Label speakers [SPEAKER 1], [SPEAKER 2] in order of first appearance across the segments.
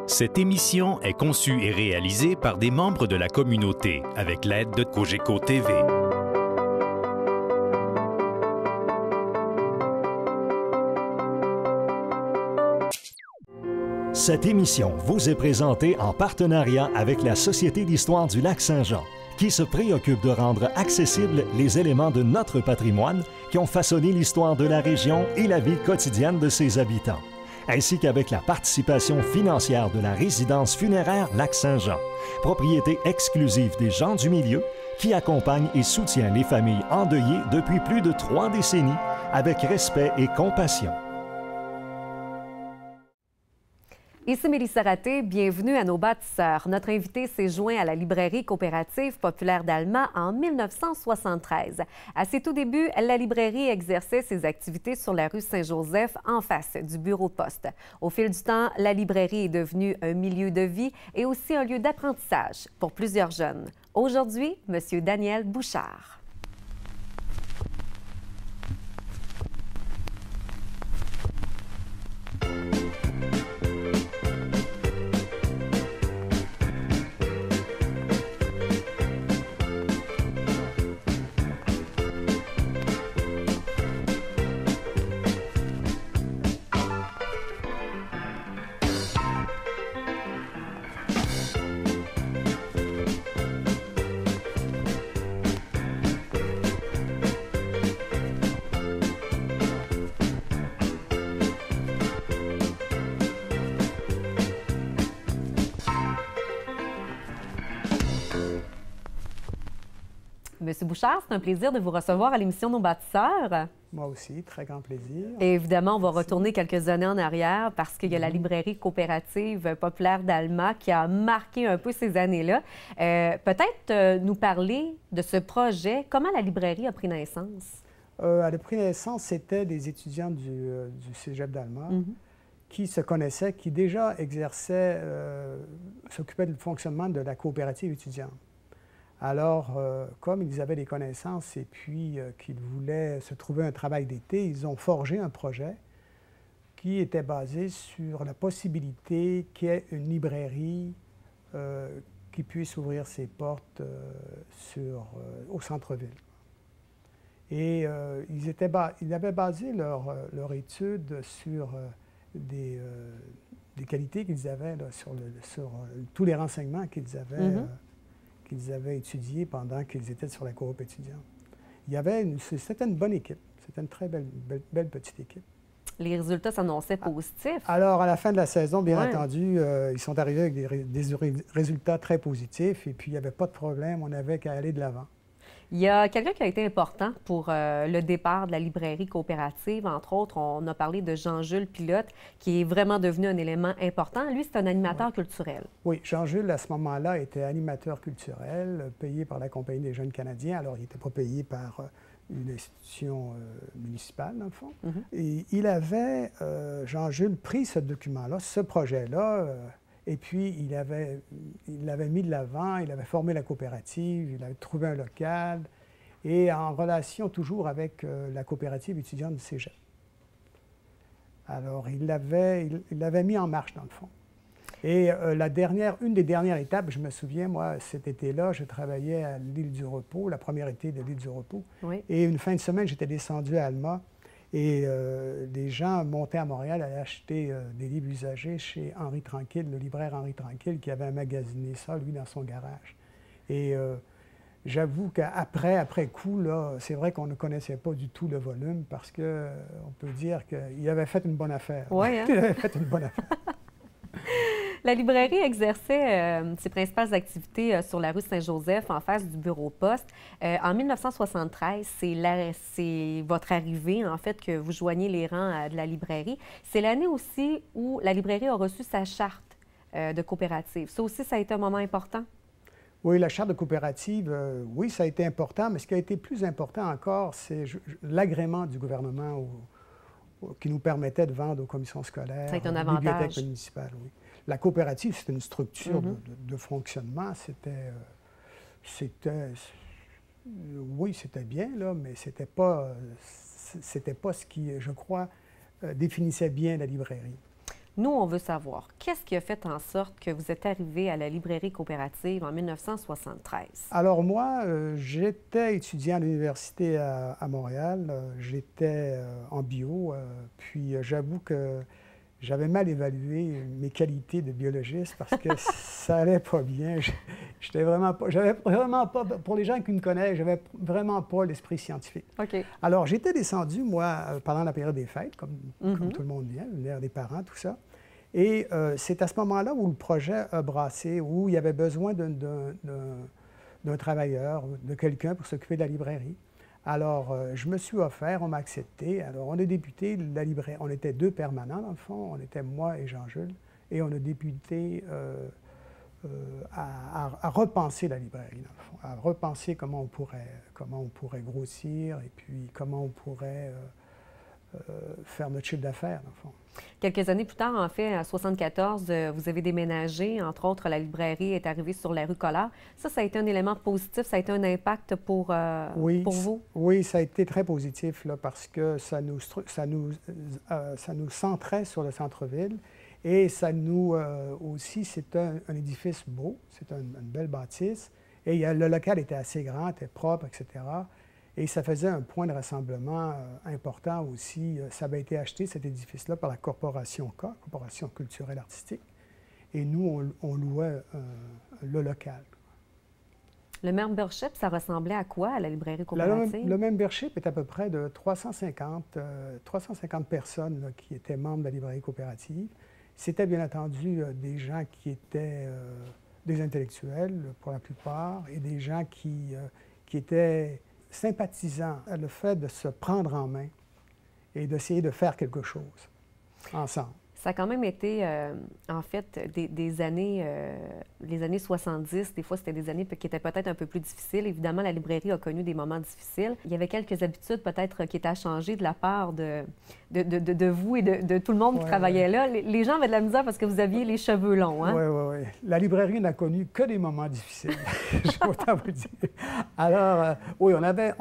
[SPEAKER 1] Cette émission est conçue et réalisée par des membres de la communauté avec l'aide de Cogeco TV.
[SPEAKER 2] Cette émission vous est présentée en partenariat avec la Société d'histoire du Lac-Saint-Jean, qui se préoccupe de rendre accessibles les éléments de notre patrimoine qui ont façonné l'histoire de la région et la vie quotidienne de ses habitants, ainsi qu'avec la participation financière de la résidence funéraire Lac-Saint-Jean, propriété exclusive des gens du milieu, qui accompagne et soutient les familles endeuillées depuis plus de 3 décennies avec respect et compassion.
[SPEAKER 3] Ici Mélissa Raté, bienvenue à nos bâtisseurs. Notre invité s'est joint à la librairie coopérative populaire d'Alma en 1973. À ses tout débuts, la librairie exerçait ses activités sur la rue Saint-Joseph en face du bureau de poste. Au fil du temps, la librairie est devenue un milieu de vie et aussi un lieu d'apprentissage pour plusieurs jeunes. Aujourd'hui, M. Daniel Bouchard. Monsieur Bouchard, c'est un plaisir de vous recevoir à l'émission Nos bâtisseurs.
[SPEAKER 4] Moi aussi, très grand plaisir.
[SPEAKER 3] Et évidemment, on va retourner quelques années en arrière parce qu'il y a la librairie coopérative populaire d'Alma qui a marqué un peu ces années-là. Peut-être nous parler de ce projet. Comment la librairie a pris naissance?
[SPEAKER 4] Elle a pris naissance, c'était des étudiants du cégep d'Alma qui se connaissaient, qui déjà exerçaient, s'occupaient du fonctionnement de la coopérative étudiante. Alors, comme ils avaient des connaissances et puis qu'ils voulaient se trouver un travail d'été, ils ont forgé un projet qui était basé sur la possibilité qu'il y ait une librairie qui puisse ouvrir ses portes au centre-ville. Et ils avaient basé leur étude sur des qualités qu'ils avaient, là, sur tous les renseignements qu'ils avaient. Qu'ils avaient étudié pendant qu'ils étaient sur la coop étudiante. C'était une bonne équipe. C'était une très belle petite équipe.
[SPEAKER 3] Les résultats s'annonçaient positifs.
[SPEAKER 4] Alors, à la fin de la saison, bien entendu, ils sont arrivés avec des résultats très positifs et puis il n'y avait pas de problème, on n'avait qu'à aller de l'avant.
[SPEAKER 3] Il y a quelqu'un qui a été important pour le départ de la librairie coopérative. Entre autres, on a parlé de Jean-Jules Pilote, qui est vraiment devenu un élément important. Lui, c'est un animateur culturel.
[SPEAKER 4] Oui, Jean-Jules, à ce moment-là, était animateur culturel, payé par la Compagnie des jeunes Canadiens. Alors, il n'était pas payé par une institution municipale, dans le fond. Et il avait, Jean-Jules, pris ce document-là, ce projet-là, et puis, il l'avait mis de l'avant, il avait formé la coopérative, il avait trouvé un local, et en relation toujours avec la coopérative étudiante du cégep. Alors, il l'avait mis en marche, dans le fond. Et une des dernières étapes, je me souviens, moi, cet été-là, je travaillais à l'île du Repos, la première été de l'île du Repos. Oui. Et une fin de semaine, j'étais descendu à Alma. Et des gens montaient à Montréal, allaient acheter des livres usagés chez Henri Tranquille, le libraire Henri Tranquille, qui avait magasiné ça, lui, dans son garage. Et j'avoue qu'après coup, c'est vrai qu'on ne connaissait pas du tout le volume parce qu'on peut dire qu'il avait fait une bonne affaire.
[SPEAKER 3] Oui, hein?
[SPEAKER 4] Il avait fait une bonne affaire.
[SPEAKER 3] La librairie exerçait ses principales activités sur la rue Saint-Joseph, en face du bureau poste. En 1973, c'est votre arrivée, en fait, que vous joignez les rangs de la librairie. C'est l'année aussi où la librairie a reçu sa charte de coopérative. Ça aussi, ça a été un moment important?
[SPEAKER 4] Oui, la charte de coopérative, oui, ça a été important, mais ce qui a été plus important encore, c'est l'agrément du gouvernement qui nous permettait de vendre aux commissions scolaires,
[SPEAKER 3] ça a été un
[SPEAKER 4] aux bibliothèques
[SPEAKER 3] avantage.
[SPEAKER 4] municipales, oui. La coopérative, c'était une structure de fonctionnement. Oui, c'était bien, là, mais c'était pas ce qui, je crois, définissait bien la librairie.
[SPEAKER 3] Nous, on veut savoir, qu'est-ce qui a fait en sorte que vous êtes arrivé à la librairie coopérative en 1973?
[SPEAKER 4] Alors moi, j'étais étudiant à l'université à Montréal. J'étais en bio, puis j'avoue que j'avais mal évalué mes qualités de biologiste parce que ça allait pas bien. J'avais vraiment pas, pour les gens qui me connaissent, j'avais vraiment pas l'esprit scientifique.
[SPEAKER 3] OK.
[SPEAKER 4] Alors, j'étais descendu, moi, pendant la période des fêtes, comme tout le monde vient, des parents, tout ça. Et c'est à ce moment-là où le projet a brassé, où il y avait besoin d'un travailleur, de quelqu'un pour s'occuper de la librairie. Alors, je me suis offert, on m'a accepté. Alors, on a débuté la librairie. On était 2 permanents, dans le fond. On était moi et Jean-Jules. Et on a débuté à repenser la librairie, dans le fond. À repenser comment on pourrait grossir et puis comment on pourrait faire notre chiffre d'affaires, dans le fond.
[SPEAKER 3] Quelques années plus tard, en fait, en 1974, vous avez déménagé. Entre autres, la librairie est arrivée sur la rue Collard. Ça a été un élément positif, ça a été un impact pour vous?
[SPEAKER 4] Oui, ça a été très positif, là, parce que ça nous centrait sur le centre-ville. Et ça nous aussi, c'est un édifice beau, c'est une belle bâtisse. Et le local était assez grand, était propre, etc. Et ça faisait un point de rassemblement important aussi. Ça avait été acheté, cet édifice-là, par la Corporation K, Corporation culturelle artistique. Et nous, on louait le local.
[SPEAKER 3] Le membership, ça ressemblait à quoi à la librairie coopérative?
[SPEAKER 4] Le membership est à peu près de 350 personnes là, qui étaient membres de la librairie coopérative. C'était bien entendu des gens qui étaient des intellectuels pour la plupart et des gens qui étaient sympathisant à le fait de se prendre en main et d'essayer de faire quelque chose ensemble.
[SPEAKER 3] Ça a quand même été, en fait, des années, les années 70, des fois, c'était des années qui étaient peut-être un peu plus difficiles. Évidemment, la librairie a connu des moments difficiles. Il y avait quelques habitudes peut-être qui étaient à changer de la part de vous et de tout le monde qui travaillait là. Les gens avaient de la misère parce que vous aviez les cheveux longs, hein?
[SPEAKER 4] Oui. La librairie n'a connu que des moments difficiles, je vais autant vous dire. Alors, oui, on avait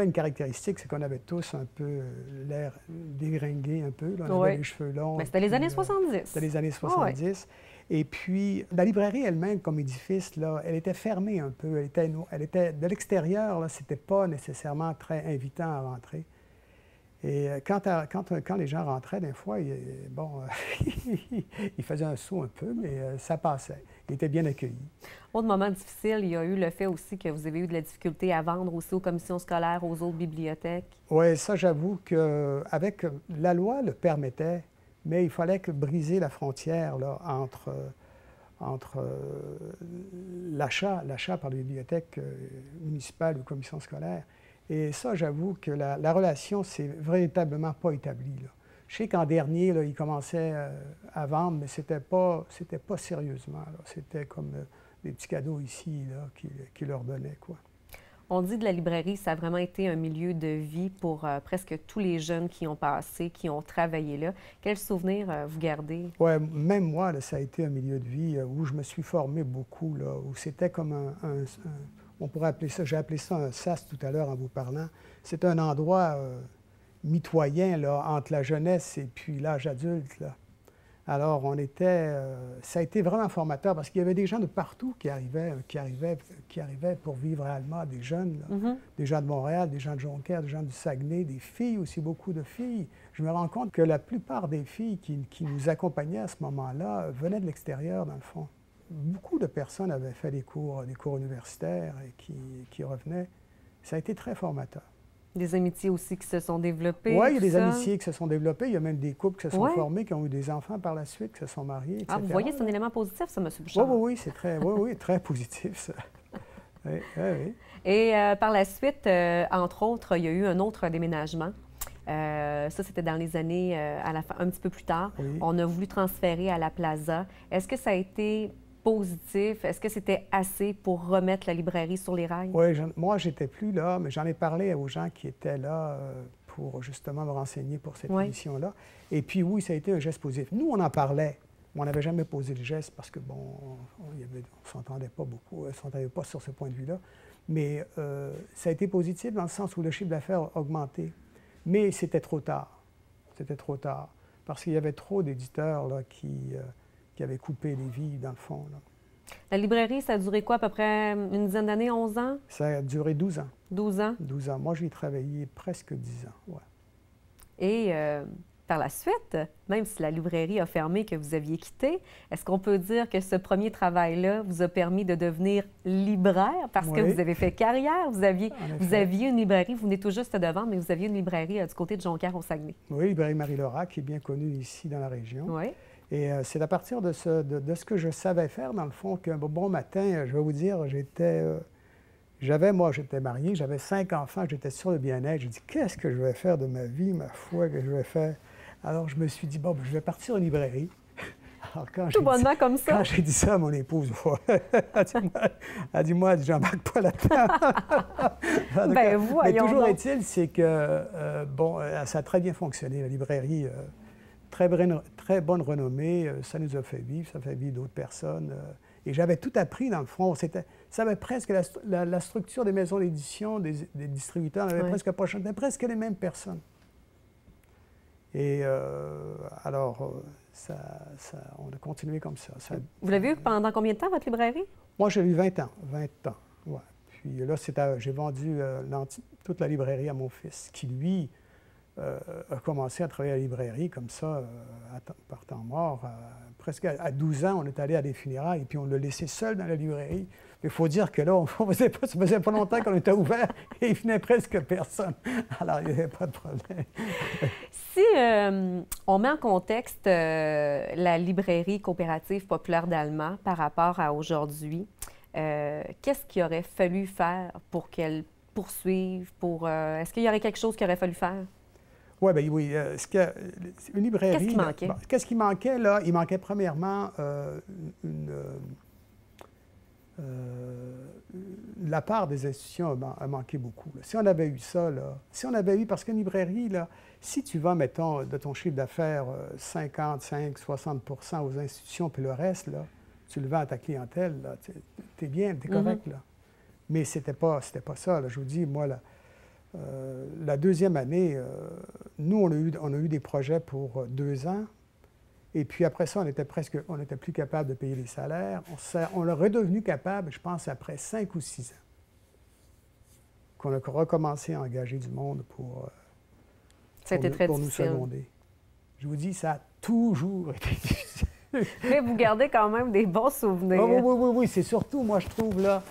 [SPEAKER 4] une caractéristique, c'est qu'on avait tous un peu l'air dégringué un peu. Là. On avait les cheveux longs.
[SPEAKER 3] Mais c'était les années 70.
[SPEAKER 4] C'était les années 70. Et puis, la librairie elle-même, comme édifice, là, elle était fermée un peu. Elle était de l'extérieur, c'était pas nécessairement très invitant à rentrer. Et quand les gens rentraient, des fois, ils faisaient un saut un peu, mais ça passait. Ils étaient bien accueillis.
[SPEAKER 3] Autre moment difficile, il y a eu le fait aussi que vous avez eu de la difficulté à vendre aussi aux commissions scolaires, aux autres bibliothèques.
[SPEAKER 4] Oui, ça, j'avoue qu'avec la loi le permettait, mais il fallait briser la frontière là, entre l'achat par les bibliothèques municipales ou commissions scolaires. Et ça, j'avoue que la relation s'est véritablement pas établie, là. Je sais qu'en dernier, là, ils commençaient à vendre, mais c'était pas sérieusement. C'était comme des petits cadeaux ici là, qui leur donnaient, quoi.
[SPEAKER 3] On dit de la librairie, ça a vraiment été un milieu de vie pour presque tous les jeunes qui ont passé, qui ont travaillé là. Quels souvenirs vous gardez?
[SPEAKER 4] Oui, même moi, là, ça a été un milieu de vie où je me suis formé beaucoup, là, où c'était comme on pourrait appeler ça, j'ai appelé ça un sas tout à l'heure en vous parlant. C'est un endroit mitoyen là, entre la jeunesse et puis l'âge adulte, là. Alors, ça a été vraiment formateur parce qu'il y avait des gens de partout qui arrivaient pour vivre à Alma, des jeunes, là, des gens de Montréal, des gens de Jonquière, des gens du Saguenay, des filles aussi, beaucoup de filles. Je me rends compte que la plupart des filles qui nous accompagnaient à ce moment-là venaient de l'extérieur, dans le fond. Beaucoup de personnes avaient fait des cours universitaires et qui revenaient. Ça a été très formateur.
[SPEAKER 3] Des amitiés aussi qui se sont développées.
[SPEAKER 4] Oui, il y a des amitiés qui se sont développées. Il y a même des couples qui se sont formés, qui ont eu des enfants par la suite, qui se sont mariés, etc.
[SPEAKER 3] Ah, vous voyez, c'est un élément positif, ça, M. Bouchard?
[SPEAKER 4] Oui, c'est très positif, ça. Oui.
[SPEAKER 3] Et par la suite, entre autres, il y a eu un autre déménagement. Ça, c'était dans les années, un petit peu plus tard.
[SPEAKER 4] Oui.
[SPEAKER 3] On a voulu transférer à la Plaza. Est-ce que ça a été positif? Est-ce que c'était assez pour remettre la librairie sur les rails?
[SPEAKER 4] Oui, moi, j'étais plus là, mais j'en ai parlé aux gens qui étaient là pour justement me renseigner pour cette émission-là. Et puis, oui, ça a été un geste positif. Nous, on en parlait, mais on n'avait jamais posé le geste parce que, bon, on ne s'entendait pas beaucoup, on ne s'entendait pas sur ce point de vue-là. Mais ça a été positif dans le sens où le chiffre d'affaires a augmenté. Mais c'était trop tard. C'était trop tard. parce qu'il y avait trop d'éditeurs là, qui avaient coupé les vies, dans le fond. Là.
[SPEAKER 3] La librairie, ça a duré quoi, à peu près une dizaine d'années, 11 ans?
[SPEAKER 4] Ça a duré 12 ans.
[SPEAKER 3] 12 ans?
[SPEAKER 4] 12 ans. Moi, j'y ai travaillé presque 10 ans, ouais.
[SPEAKER 3] Et par la suite, même si la librairie a fermé, que vous aviez quitté, est-ce qu'on peut dire que ce premier travail-là vous a permis de devenir libraire parce que vous avez fait carrière? Vous aviez une librairie, vous venez tout juste de vendre, mais vous aviez une librairie du côté de Jonquière au Saguenay.
[SPEAKER 4] Oui, librairie Marie-Laura, qui est bien connue ici dans la région.
[SPEAKER 3] Oui.
[SPEAKER 4] Et c'est à partir de ce que je savais faire, dans le fond, qu'un bon matin, je vais vous dire, moi, j'étais marié, j'avais 5 enfants, j'étais sur le bien-être. J'ai dit, qu'est-ce que je vais faire de ma vie, ma foi, que je vais faire? Alors, je me suis dit, bon, je vais partir en librairie. Alors,
[SPEAKER 3] tout bonnement comme ça?
[SPEAKER 4] Quand j'ai dit ça à mon épouse, elle dit, moi, j'embarque pas là-dedans.
[SPEAKER 3] Ben, voyons.
[SPEAKER 4] Mais toujours est-il, c'est que, ça a très bien fonctionné, la librairie. Très bonne renommée, ça nous a fait vivre, ça fait vivre d'autres personnes. Et j'avais tout appris, dans le fond. Ça avait presque la structure des maisons d'édition, des distributeurs, on avait presque pas changé, presque les mêmes personnes. Et alors, on a continué comme ça.
[SPEAKER 3] Vous l'avez eu pendant combien de temps, votre librairie?
[SPEAKER 4] Moi, j'ai eu 20 ans. 20 ans, ouais. Puis là, j'ai vendu toute la librairie à mon fils, qui, lui, a commencé à travailler à la librairie comme ça, par temps mort. Presque à 12 ans, on est allé à des funérailles et puis on l'a laissé seul dans la librairie. Il faut dire que là, ça faisait pas longtemps qu'on était ouvert et il venait presque personne. Alors, il n'y avait pas de problème.
[SPEAKER 3] Si on met en contexte la librairie coopérative populaire d'Alma par rapport à aujourd'hui, qu'est-ce qu'il aurait fallu faire pour qu'elle poursuive? Est-ce qu'il y aurait quelque chose qu'il aurait fallu faire?
[SPEAKER 4] Oui, bien oui. Une librairie...
[SPEAKER 3] Qu'est-ce qui manquait?
[SPEAKER 4] Qu'est-ce qui manquait, là? Il manquait premièrement la part des institutions a manqué beaucoup. Là. Si on avait eu ça, là, parce qu'une librairie, là, si tu vends, mettons, de ton chiffre d'affaires 55-60 % aux institutions, puis le reste, là, tu le vends à ta clientèle, tu es bien, tu es correct, là. Mais c'était pas ça, là. Je vous dis, moi, là, la deuxième année, nous, on a eu des projets pour 2 ans. Et puis après ça, on était plus capable de payer les salaires. On est redevenu capable, je pense, après 5 ou 6 ans, qu'on a recommencé à engager du monde pour nous seconder. Je vous dis, ça a toujours été difficile.
[SPEAKER 3] Mais vous gardez quand même des bons souvenirs.
[SPEAKER 4] Oui, c'est surtout, moi, je trouve, là,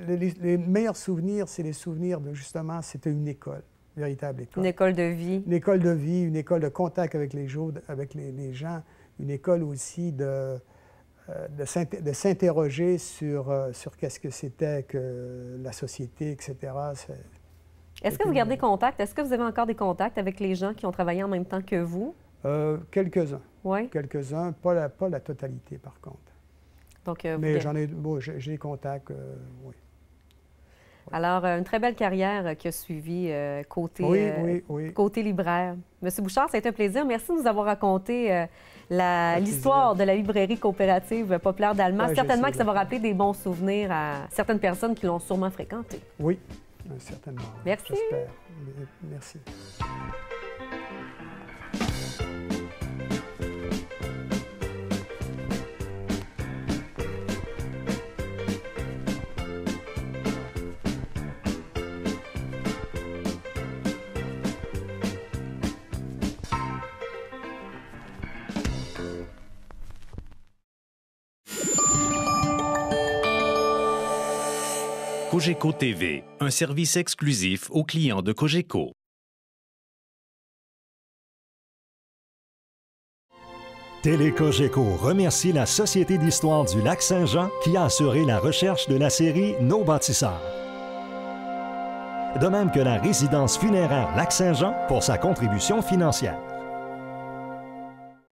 [SPEAKER 4] les meilleurs souvenirs, c'est les souvenirs de, justement, c'était une école, une véritable école.
[SPEAKER 3] Une école de vie.
[SPEAKER 4] Une école de vie, une école de contact avec les gens, une école aussi de s'interroger sur qu'est-ce que c'était que la société, etc.
[SPEAKER 3] Est-ce que vous gardez contact? Est-ce que vous avez encore des contacts avec les gens qui ont travaillé en même temps que vous?
[SPEAKER 4] Quelques-uns.
[SPEAKER 3] Oui.
[SPEAKER 4] Quelques-uns, pas la totalité, par contre.
[SPEAKER 3] Donc,
[SPEAKER 4] mais j'ai des contacts, oui.
[SPEAKER 3] Alors, une très belle carrière qui a suivi côté libraire. Monsieur Bouchard, ça a été un plaisir. Merci de nous avoir raconté l'histoire de la librairie coopérative populaire d'Alma. Certainement que ça va rappeler des bons souvenirs à certaines personnes qui l'ont sûrement fréquenté.
[SPEAKER 4] Oui, certainement.
[SPEAKER 3] Merci.
[SPEAKER 4] J'espère. Merci.
[SPEAKER 1] Cogeco TV, un service exclusif aux clients de Cogeco.
[SPEAKER 2] Télé Cogeco remercie la Société d'histoire du Lac-Saint-Jean qui a assuré la recherche de la série Nos bâtisseurs. De même que la résidence funéraire Lac-Saint-Jean pour sa contribution financière.